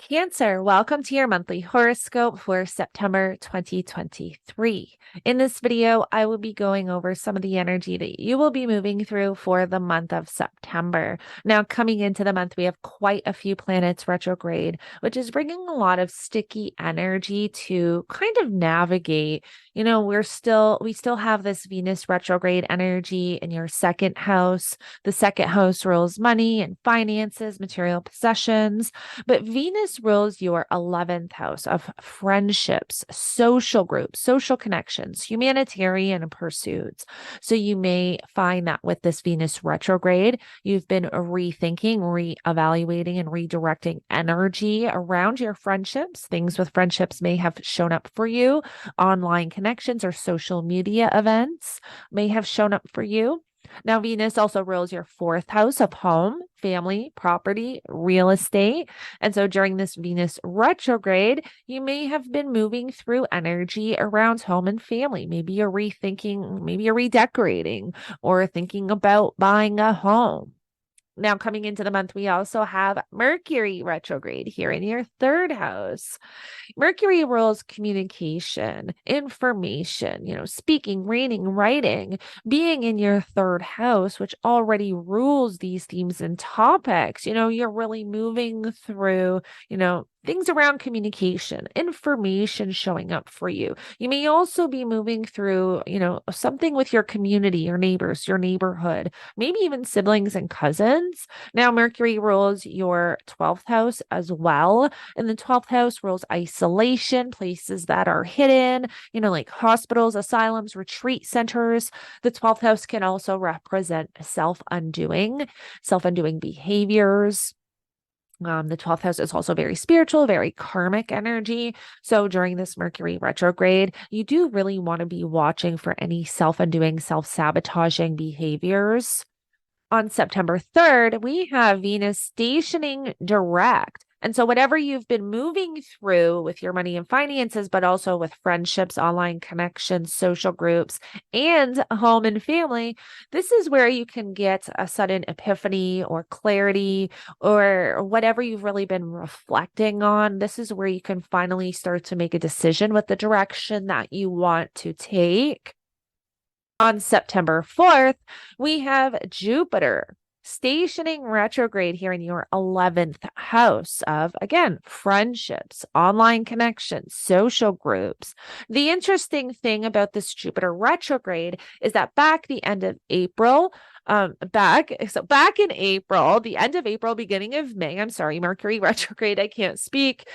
Cancer, welcome to your monthly horoscope for September 2023. In this video, I will be going over some of the energy that you will be moving through for the month of September. Now, coming into the month, we have quite a few planets retrograde, which is bringing a lot of sticky energy to kind of navigate. We still have this Venus retrograde energy in your second house. The second house rules money and finances, material possessions. But Venus rules your 11th house of friendships, social groups, social connections, humanitarian pursuits. So you may find that with this Venus retrograde, you've been rethinking, reevaluating, and redirecting energy around your friendships. Things with friendships may have shown up for you. Online connections or social media events may have shown up for you. Now, Venus also rules your fourth house of home, family, property, real estate. And so during this Venus retrograde, you may have been moving through energy around home and family. Maybe you're rethinking, maybe you're redecorating or thinking about buying a home. Now, coming into the month, we also have Mercury retrograde here in your third house. Mercury rules communication, information, speaking, reading, writing, being in your third house, which already rules these themes and topics. You're really moving through, things around communication, information showing up for you. You may also be moving through, something with your community, your neighbors, your neighborhood, maybe even siblings and cousins. Now, Mercury rules your 12th house as well. And the 12th house rules isolation, places that are hidden, like hospitals, asylums, retreat centers. The 12th house can also represent self-undoing behaviors. The 12th house is also very spiritual, very karmic energy. So during this Mercury retrograde, you do really want to be watching for any self-undoing, self-sabotaging behaviors. On September 3rd, we have Venus stationing direct. And so, whatever you've been moving through with your money and finances, but also with friendships, online connections, social groups, and home and family, this is where you can get a sudden epiphany or clarity or whatever you've really been reflecting on. This is where you can finally start to make a decision with the direction that you want to take. On September 4th, we have Jupiter stationing retrograde here in your 11th house of, again, friendships, online connections, social groups. The interesting thing about this Jupiter retrograde is that back in April, the end of April, beginning of May, I'm sorry, Mercury retrograde, I can't speak.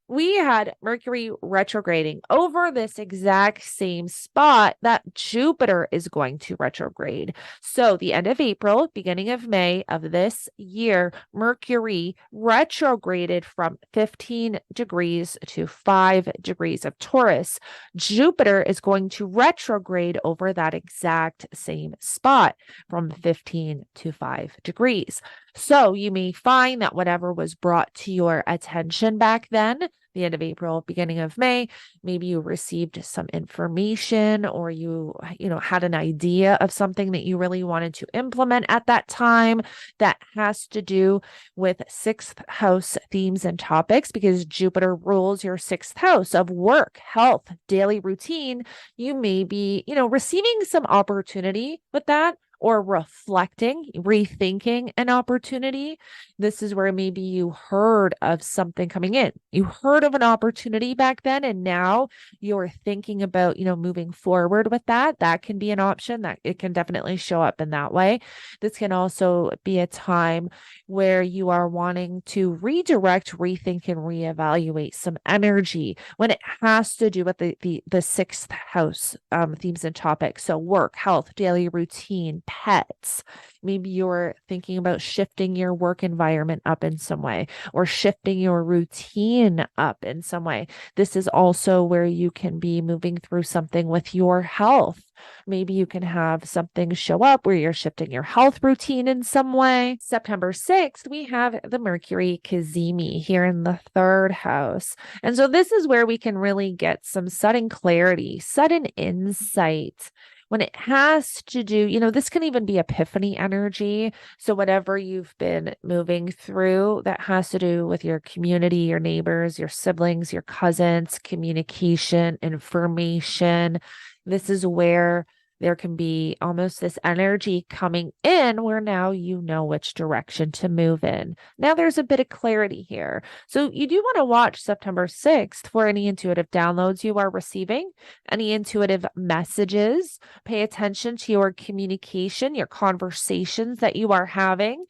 We had Mercury retrograding over this exact same spot that Jupiter is going to retrograde. So the end of April, beginning of May of this year, Mercury retrograded from 15 degrees to 5 degrees of Taurus. Jupiter is going to retrograde over that exact same spot from 15 to 5 degrees. So you may find that whatever was brought to your attention back then, the end of April, beginning of May, maybe you received some information or you had an idea of something that you really wanted to implement at that time that has to do with sixth house themes and topics, because Jupiter rules your sixth house of work, health, daily routine. You may be, receiving some opportunity with that, or reflecting, rethinking an opportunity. This is where maybe you heard of something coming in. You heard of an opportunity back then, and now you're thinking about, moving forward with that. That can be an option. That it can definitely show up in that way. This can also be a time where you are wanting to redirect, rethink, and reevaluate some energy when it has to do with the sixth house themes and topics. So work, health, daily routine, pets. Maybe you're thinking about shifting your work environment up in some way or shifting your routine up in some way. This is also where you can be moving through something with your health. Maybe you can have something show up where you're shifting your health routine in some way. September 6th, we have the Mercury Cazimi here in the third house. And so this is where we can really get some sudden clarity, sudden insight when it has to do, this can even be epiphany energy. So whatever you've been moving through that has to do with your community, your neighbors, your siblings, your cousins, communication, information, this is where there can be almost this energy coming in where now you know which direction to move in. Now there's a bit of clarity here. So you do want to watch September 6th for any intuitive downloads you are receiving, any intuitive messages. Pay attention to your communication, your conversations that you are having,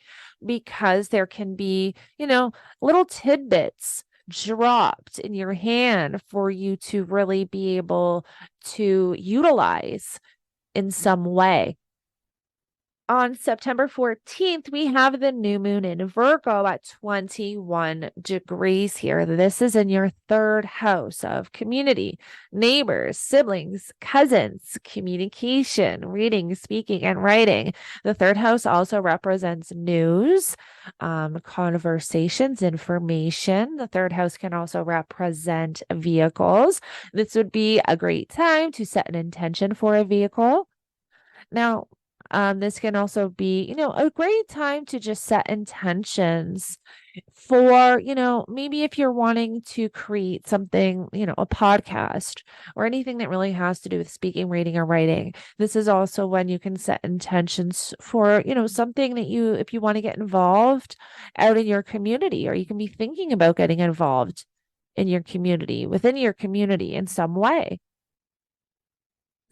because there can be, little tidbits dropped in your hand for you to really be able to utilize in some way. On September 14th, we have the new moon in Virgo at 21 degrees here. This is in your third house of community, neighbors, siblings, cousins, communication, reading, speaking, and writing. The third house also represents news, conversations, information. The third house can also represent vehicles. This would be a great time to set an intention for a vehicle. Now, this can also be, a great time to just set intentions for, maybe if you're wanting to create something, a podcast or anything that really has to do with speaking, reading, or writing. This is also when you can set intentions for, something that if you want to get involved out in your community, or you can be thinking about getting involved in your community, within your community in some way.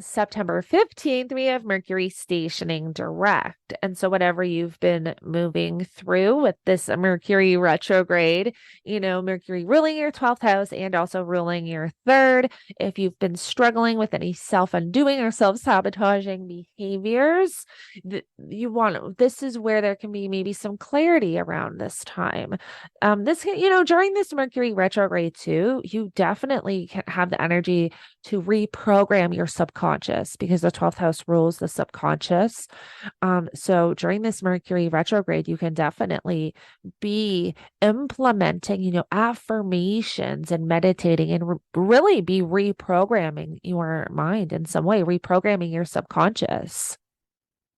September 15th, we have Mercury stationing direct. And so whatever you've been moving through with this Mercury retrograde, Mercury ruling your 12th house and also ruling your third. If you've been struggling with any self-undoing or self-sabotaging behaviors, this is where there can be maybe some clarity around this time. During this Mercury retrograde too, you definitely can have the energy to reprogram your subconscious, because the 12th house rules the subconscious. So during this Mercury retrograde, you can definitely be implementing, affirmations and meditating, and really be reprogramming your mind in some way, reprogramming your subconscious.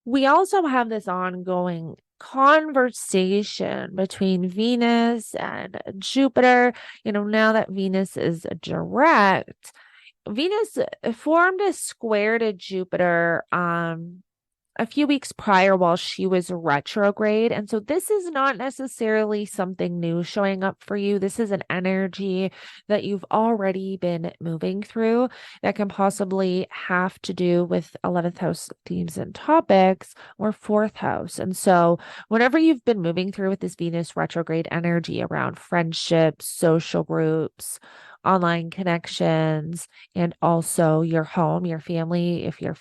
We also have this ongoing conversation between Venus and Jupiter. Now that Venus is direct, Venus formed a square to Jupiter a few weeks prior while she was retrograde. And so this is not necessarily something new showing up for you. This is an energy that you've already been moving through that can possibly have to do with 11th house themes and topics, or 4th house. And so whenever you've been moving through with this Venus retrograde energy around friendships, social groups, online connections, and also your home, your family, if you're,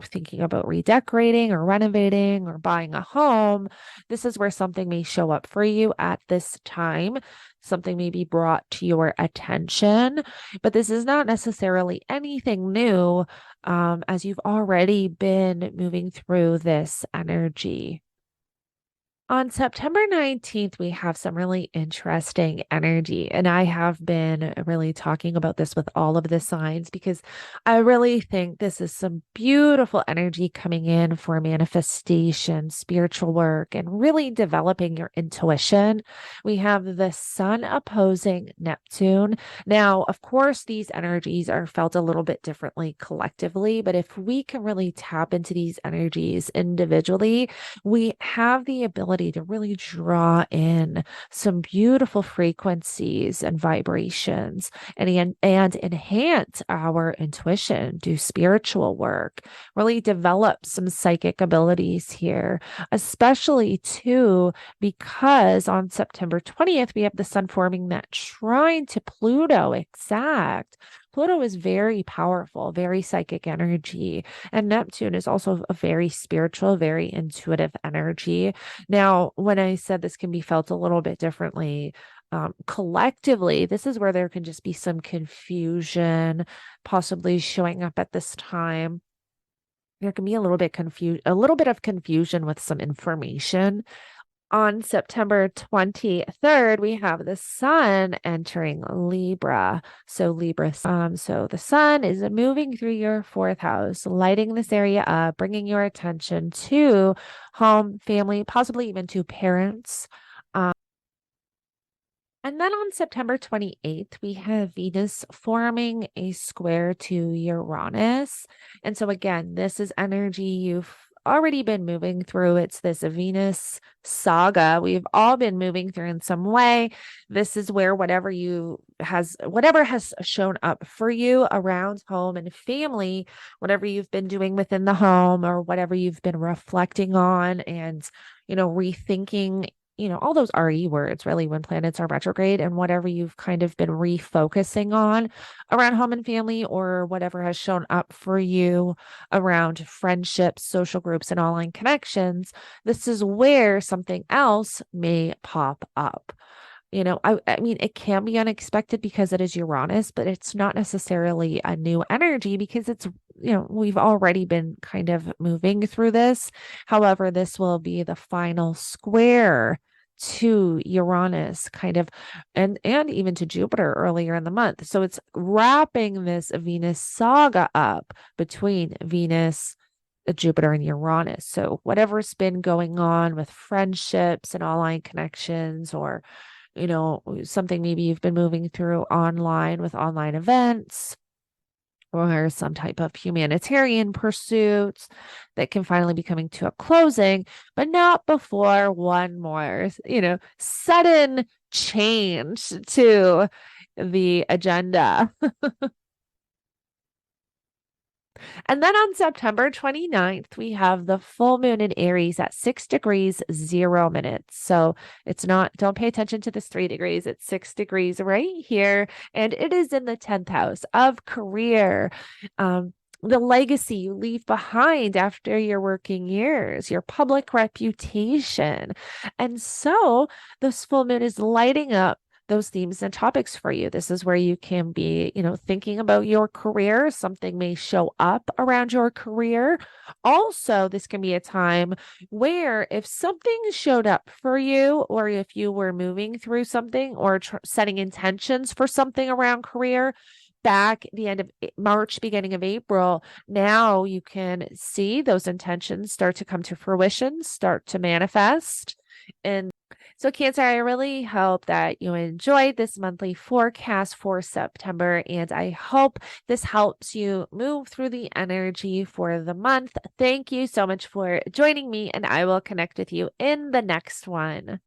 thinking about redecorating or renovating or buying a home, this is where something may show up for you at this time. Something may be brought to your attention, but this is not necessarily anything new, as you've already been moving through this energy. On September 19th, we have some really interesting energy. And I have been really talking about this with all of the signs, because I really think this is some beautiful energy coming in for manifestation, spiritual work, and really developing your intuition. We have the sun opposing Neptune. Now, of course, these energies are felt a little bit differently collectively, but if we can really tap into these energies individually, we have the ability to really draw in some beautiful frequencies and vibrations, and enhance our intuition, do spiritual work, really develop some psychic abilities here, especially too, because on September 20th, we have the sun forming that trine to Pluto exact. Pluto is very powerful, very psychic energy. And Neptune is also a very spiritual, very intuitive energy. Now, when I said this can be felt a little bit differently, collectively, this is where there can just be some confusion possibly showing up at this time. There can be a little bit of confusion with some information. On September 23rd, we have the sun entering Libra. So so the sun is moving through your fourth house, lighting this area up, bringing your attention to home, family, possibly even to parents. And then on September 28th, we have Venus forming a square to Uranus. And so, again, this is energy you've already been moving through. It's this Venus saga we've all been moving through in some way. This is where whatever has shown up for you around home and family, whatever you've been doing within the home or whatever you've been reflecting on and, rethinking all those RE words really when planets are retrograde and whatever you've kind of been refocusing on around home and family or whatever has shown up for you around friendships, social groups, and online connections, this is where something else may pop up. I mean, it can be unexpected because it is Uranus, but it's not necessarily a new energy because we've already been kind of moving through this. However, this will be the final square to Uranus kind of and even to Jupiter earlier in the month. So it's wrapping this Venus saga up between Venus, Jupiter and Uranus. So whatever's been going on with friendships and online connections or something maybe you've been moving through online with online events or some type of humanitarian pursuits that can finally be coming to a closing, but not before one more, sudden change to the agenda. And then on September 29th, we have the full moon in Aries at 6 degrees, 0 minutes. So don't pay attention to this 3 degrees. It's 6 degrees right here. And it is in the 10th house of career. The legacy you leave behind after your working years, your public reputation. And so this full moon is lighting up those themes and topics for you. This is where you can be, thinking about your career. Something may show up around your career. Also, this can be a time where if something showed up for you, or if you were moving through something or setting intentions for something around career, back the end of March, beginning of April, now you can see those intentions start to come to fruition, start to manifest. And so, Cancer, I really hope that you enjoyed this monthly forecast for September, and I hope this helps you move through the energy for the month. Thank you so much for joining me, and I will connect with you in the next one.